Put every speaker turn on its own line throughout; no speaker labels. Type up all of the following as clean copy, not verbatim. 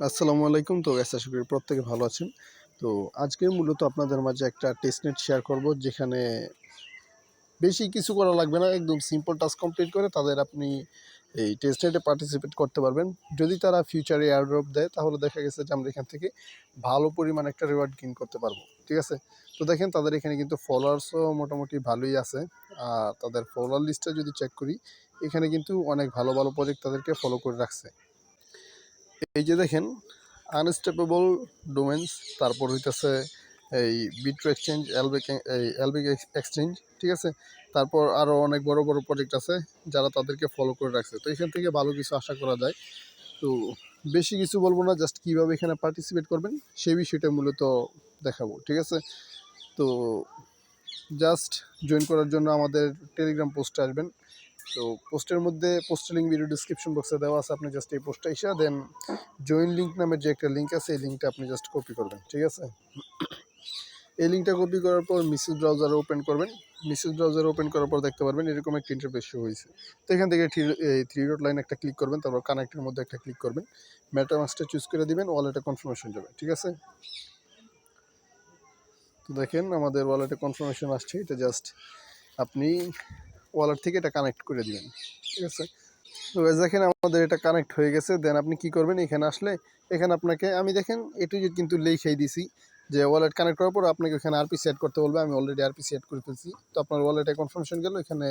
আসসালামু আলাইকুম। তো আশা করি প্রত্যেকে ভালো আছেন। তো আজকে মূলত আপনাদের মাঝে একটা টেস্টনেট শেয়ার করব, যেখানে বেশি কিছু করা লাগবে না, একদম সিম্পল টাস্ক কমপ্লিট করে তাদের আপনি এই টেস্টনেটে পার্টিসিপেট করতে পারবেন। যদি তারা ফিউচারে এয়ারড্রপ দেয় তাহলে দেখা গেছে যে আমরা এখান থেকে ভালো পরিমাণ একটা রিওয়ার্ড গেইন করতে পারবো। ঠিক আছে? তো দেখেন তাদের এখানে কিন্তু ফলোয়ার্সও মোটামুটি ভালোই আছে। আর তাদের ফলোয়ার লিস্টটা যদি চেক করি, এখানে কিন্তু অনেক ভালো ভালো প্রজেক্ট তাদেরকে ফলো করে রাখছে। এই যে দেখেন, আনস্টেপেবল ডোমেন্স, তারপর হইতেছে এই বিট্রো এক্সচেঞ্জ, এলবিক এক্সচেঞ্জ। ঠিক আছে? তারপর আরও অনেক বড় বড় প্রজেক্ট আছে যারা তাদেরকে ফলো করে রাখছে। তো এখান থেকে ভালো কিছু আশা করা যায়। তো বেশি কিছু বলবো না, জাস্ট কীভাবে এখানে পার্টিসিপেট করবেন সেই বিষয়টা মূলত দেখাবো। ঠিক আছে? তো জাস্ট জয়েন করার জন্য আমাদের টেলিগ্রাম পোস্টে আসবেন। তো পোস্টের মধ্যে পোস্টের লিঙ্ক ভিডিও ডিসক্রিপশন বক্সে দেওয়া আছে। আপনি জাস্ট এই পোস্টটা এসে দেন জয়েন লিঙ্ক নামের যে একটা লিঙ্ক আছে, এই লিঙ্কটা আপনি জাস্ট কপি করবেন। ঠিক আছে? এই লিঙ্কটা কপি করার পর মিসেস ব্রাউজারে ওপেন করবেন। মিসেস ব্রাউজারে ওপেন করার পর দেখতে পারবেন এরকম একটা ইন্টারফেস শো হয়েছে। তো এখান থেকে থ্রি ডট লাইন একটা ক্লিক করবেন, তারপর কানেক্টের মধ্যে একটা ক্লিক করবেন, মেটামাস্কটা চুজ করে দিবেন, ওয়ালেটে কনফার্মেশন যাবে। ঠিক আছে? তো দেখেন আমাদের ওয়ালেটে কনফার্মেশন আসছে। এটা জাস্ট আপনি ওয়ালেট থেকে এটা কানেক্ট করে দিবেন। ঠিক আছে? তো দেখেন আমাদের এটা কানেক্ট হয়ে গেছে। দেন আপনি কি করবেন, এখানে আসলে এখানে আপনাকে আমি দেখেন এটু কিন্তু লিখেই দিছি যে ওয়ালেট কানেক্ট করার পর আপনাকে এখানে আরপি সেট করতে বলবে। আমি অলরেডি আরপি সেট করে ফেলছি। তো আপনার ওয়ালেটে কনফার্মেশন গেল, এখানে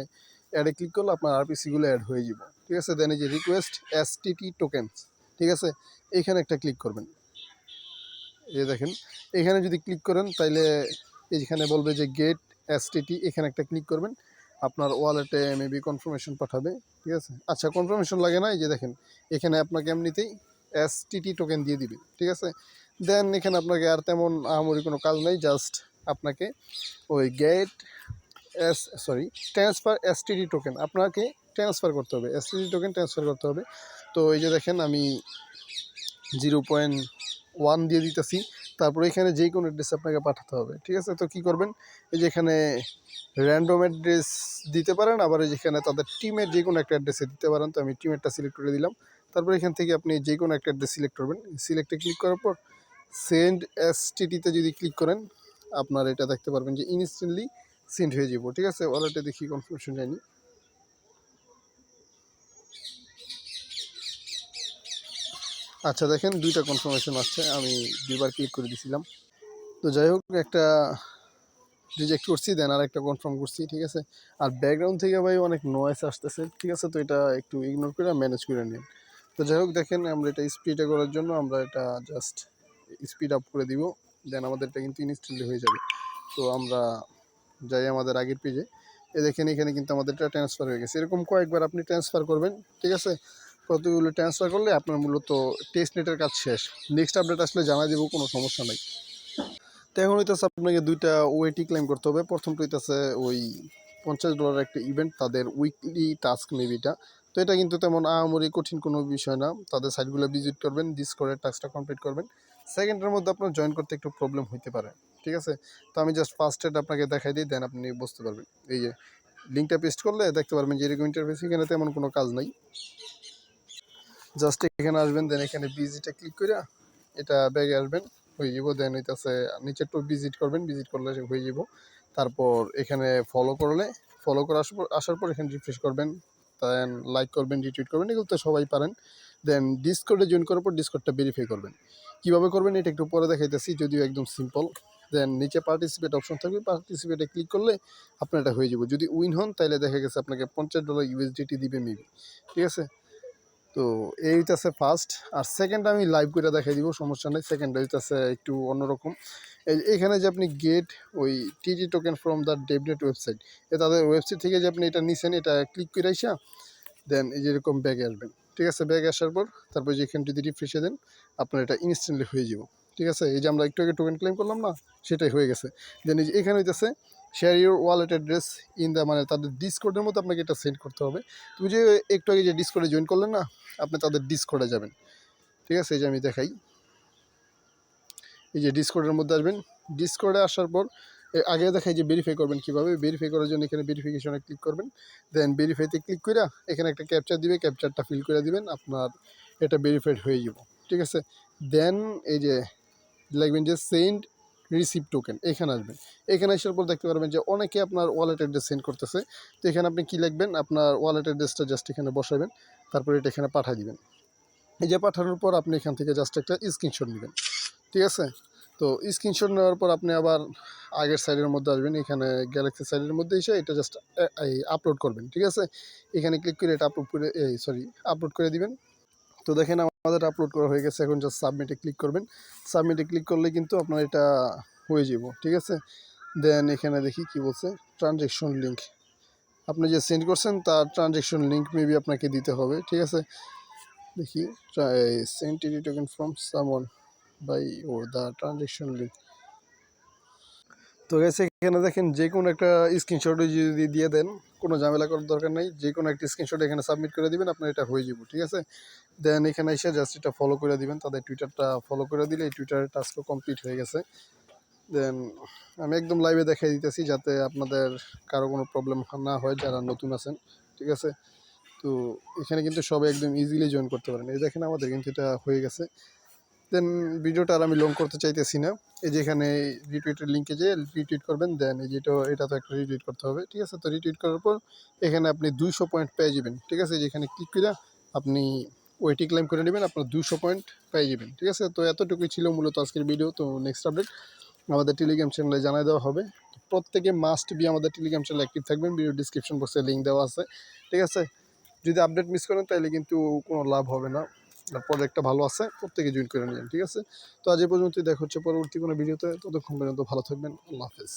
অ্যাডে ক্লিক করলে আপনার আরপিসিগুলো অ্যাড হয়ে যাব। ঠিক আছে? দেন এই যে রিকোয়েস্ট এসটিটি টোকেনস, ঠিক আছে, এইখানে একটা ক্লিক করবেন। এই দেখেন এখানে যদি ক্লিক করেন তাইলে এইখানে বলবে যে গেট এসটিটি, এখানে একটা ক্লিক করবেন, আপনার ওয়ালেটে মেবি কনফার্মেশন পাঠাবে। ঠিক আছে? আচ্ছা, কনফার্মেশন লাগে না, এই যে দেখেন এখানে আপনাকে এমনিতেই এসটিটি টোকেন দিয়ে দিবে। ঠিক আছে? দেন এখানে আপনাকে আর তেমন আহামরি কোনো কাজ নেই, জাস্ট আপনাকে ওই ট্রান্সফার এসটিডি টোকেন আপনাকে ট্রান্সফার করতে হবে, এসটিডি টোকেন ট্রান্সফার করতে হবে। তো এই যে দেখেন আমি 0.1 দিয়ে দিতেছি, তারপরে এখানে যে কোনো অ্যাড্রেস আপনাকে পাঠাতে হবে। ঠিক আছে? তো কি করবেন, এই যে এখানে র্যান্ডম অ্যাড্রেস দিতে পারেন, আবার যেখানে তাদের টিমের যে কোনো একটা অ্যাড্রেসে দিতে পারেন। তো আমি টিমেরটা সিলেক্ট করে দিলাম। তারপর এখান থেকে আপনি যে কোনো একটা অ্যাড্রেস সিলেক্ট করবেন। সিলেক্টে ক্লিক করার পর সেন্ড এসটিটিতে যদি ক্লিক করেন, আপনার এটা দেখতে পারবেন যে ইনস্ট্যান্টলি সেন্ড হয়ে যাব। ঠিক আছে? ওয়ালেটে দেখি কনফার্মেশন যায়নি। আচ্ছা দেখেন দুইটা কনফার্মেশন আসছে, আমি দুইবার ক্লিক করে দিয়েছিলাম। তো যাই হোক, একটা রিজেক্ট করছি, দেন আর একটা কনফার্ম করছি। ঠিক আছে? আর ব্যাকগ্রাউন্ড থেকে ভাই অনেক নয়েস আসতেছে। ঠিক আছে? তো এটা একটু ইগনোর করে ম্যানেজ করে নিন। তো যাই হোক, দেখেন আমরা এটা স্পিডে করার জন্য আমরা এটা জাস্ট স্পিড আপ করে দিব। দেন আমাদের এটা কিন্তু ইনস্ট্যান্টলি হয়ে যাবে। তো আমরা যাই আমাদের আগের পেজে, দেখেন এখানে কিন্তু আমাদের এটা ট্রান্সফার হয়ে গেছে। এরকম কয়েকবার আপনি ট্রান্সফার করবেন। ঠিক আছে? কতগুলো ট্রান্সফার করলে আপনার মূলত টেস্ট নেটের কাজ শেষ। নেক্সট আপডেট আসলে জানা দেবো, কোনো সমস্যা নাই। তো এখন হইতেছে আপনাকে দুইটা ওয়েটি ক্লেম করতে হবে। প্রথমটা হইতেছে ওই $50 একটা ইভেন্ট, তাদের উইকলি টাস্ক মেবিটা। তো এটা কিন্তু তেমন আহামরি কঠিন কোনো বিষয় না। তাদের সাইটগুলো ভিজিট করবেন, ডিসকর্ডের টাস্কটা কমপ্লিট করবেন। সেকেন্ডের মধ্যে আপনার জয়েন করতে একটু প্রবলেম হইতে পারে। ঠিক আছে? তো আমি জাস্ট ফার্স্ট এড আপনাকে দেখাই দিই, দেন আপনি বুঝতে পারবেন। এই যে লিঙ্কটা পেস্ট করলে দেখতে পারবেন যে এরকম ইন্টারফেস, এখানে তেমন কোনো কাজ নাই। জাস্ট এখানে আসবেন, দেন এখানে ভিজিটে ক্লিক করে এটা ব্যাগে আসবেন, হয়ে যাব। দেন হইতেছে নিচে একটু ভিজিট করবেন, ভিজিট করলে হয়ে যাব। তারপর এখানে ফলো করে আসার পর এখানে রিফ্রেশ করবেন, দেন লাইক করবেন, রিটুইট করবেন, এগুলো তো সবাই পারেন। দেন ডিসকর্ডে জয়েন করার পর ডিসকর্ডটা ভেরিফাই করবেন। কীভাবে করবেন এটা একটু পরে দেখাইতেছি, যদিও একদম সিম্পল। দেন নিচে পার্টিসিপেট অপশন থাকবে, পার্টিসিপেটে ক্লিক করলে আপনার এটা হয়ে যাব। যদি উইন হন তাহলে দেখা গেছে আপনাকে $50 ইউএসডিটি দিবে মেবি। ঠিক আছে? তো এই হইতেছে ফার্স্ট। আর সেকেন্ড আমি লাইভ করে দেখাই দিব, সমস্যা নেই। সেকেন্ড হইতেছে একটু অন্যরকম। এইখানে যে আপনি গেট ওই TT token from the DevNet website, তাদের ওয়েবসাইট থেকে যে আপনি এটা নিছেন, এটা ক্লিক করে আইসা দেন এই যেরকম ব্যাগে আসবেন। ঠিক আছে? ব্যাগে আসার পর তারপর যেখানে যদি রিফ্রেশে দেন, আপনার এটা ইনস্ট্যান্টলি হয়ে যাব। ঠিক আছে? এই যে আমরা একটু আগে টোকেন ক্লেম করলাম না, সেটাই হয়ে গেছে। দেন এই যে এখানে হইতেছে share your wallet address in the, মানে তাদের ডিসকর্ডের মতো আপনাকে এটা সেন্ড করতে হবে। তুমি যে একটু আগে যে ডিসকর্ডে জয়েন করলেন না, আপনি তাদের ডিসকর্ডে যাবেন। ঠিক আছে? এই যে আমি দেখাই, এই যে ডিসকর্ডের মধ্যে আসবেন। ডিসকর্ডে আসার পর আগে দেখাই যে ভেরিফাই করবেন কীভাবে। ভেরিফাই করার জন্য এখানে ভেরিফিকেশনে ক্লিক করবেন। দেন ভেরিফাইতে ক্লিক করে এখানে একটা ক্যাপচার দিবে, ক্যাপচারটা ফিল করে দিবেন, আপনার এটা ভেরিফাইড হয়ে যাব। ঠিক আছে। দেন এই যে লিখবেন যে সেন্ড রিসিভ টোকেন, এখানে আসবেন। এখানে আসার পর দেখতে পারবেন যে অনেকে আপনার ওয়ালেট অ্যাড্রেস সেন্ড করতেছে। তো এখানে আপনি কী লিখবেন, আপনার ওয়ালেট অ্যাড্রেসটা জাস্ট এখানে বসাবেন, তারপরে এটা এখানে পাঠিয়ে দিবেন। এই যে পাঠানোর পর আপনি এখান থেকে জাস্ট একটা স্ক্রিনশট নেবেন, ঠিক আছে। তো স্ক্রিনশট নেওয়ার পর আপনি আবার আগের সাইডের মধ্যে আসবেন, এখানে গ্যালাক্সি সাইডের মধ্যে এসে এটা জাস্ট আপলোড করবেন, ঠিক আছে। এখানে ক্লিক করে এটা আপলোড করে আপলোড করে দিবেন। তো দেখেন আমাদের আপলোড করা হয়ে গেছে, এখন জাস্ট সাবমিটে ক্লিক করবেন। সাবমিটে ক্লিক করলে কিন্তু আপনার এটা হয়ে যাব, ঠিক আছে। দেন এখানে দেখি কি বলছে, ট্রানজ্যাকশন লিঙ্ক, আপনি যে সেন্ড করছেন তার ট্রানজ্যাকশন লিঙ্ক মেবি আপনাকে দিতে হবে, ঠিক আছে। দেখি, send TD token from someone by ও দ্য ট্রানজ্যাকশন লিঙ্ক। তো গেছে এখানে দেখেন যে কোনো একটা স্ক্রিনশট যদি দিয়ে দেন, কোনো ঝামেলা করার দরকার নেই, যে কোনো একটা স্ক্রিনশট এখানে সাবমিট করে দিবেন, আপনার এটা হয়ে যাব, ঠিক আছে। দেন এখানে এসে জাস্ট এটা ফলো করে দিবেন, তাদের টুইটারটা ফলো করে দিলে এই টুইটারের টাস্কও কমপ্লিট হয়ে গেছে। দেন আমি একদম লাইভে দেখাই দিতেছি যাতে আপনাদের কারো কোনো প্রবলেম না হয় যারা নতুন আছেন, ঠিক আছে। তো এখানে কিন্তু সবাই একদম ইজিলি জয়েন করতে পারেন। এই দেখেন আমাদের কিন্তু এটা হয়ে গেছে। দেন ভিডিওটা আর আমি লং করতে চাইতেছি না, এই যে এখানে রিটুইটের লিঙ্কে যে রিটুইট করবেন, দেন এই যেটা এটা তো একটা রিটুইট করতে হবে, ঠিক আছে। তো রিটুইট করার পর এখানে আপনি 200 পয়েন্ট পেয়ে যাবেন, ঠিক আছে। যেখানে ক্লিক করে আপনি ওইটি ক্লেম করে নেবেন, আপনার 200 পয়েন্ট পেয়ে যাবেন, ঠিক আছে। তো এতটুকুই ছিল মূলত আজকের ভিডিও। তো নেক্সট আপডেট আমাদের টেলিগ্রাম চ্যানেলে জানাই দেওয়া হবে। প্রত্যেকে মাস্ট বি আমাদের টেলিগ্রাম চ্যানেলে অ্যাক্টিভ থাকবেন, ভিডিও ডিসক্রিপশন বক্সে লিঙ্ক দেওয়া আছে, ঠিক আছে। যদি আপডেট মিস করেন তাহলে কিন্তু কোনো লাভ হবে না। প্রজেক্টটা ভালো আছে, প্রত্যেকে জয়েন করে নিন, ঠিক আছে। তো আজ এই পর্যন্তই, দেখা হচ্ছে পরবর্তী কোনো ভিডিওতে। ততক্ষণ পর্যন্ত ভালো থাকবেন, আল্লাহ হাফেজ।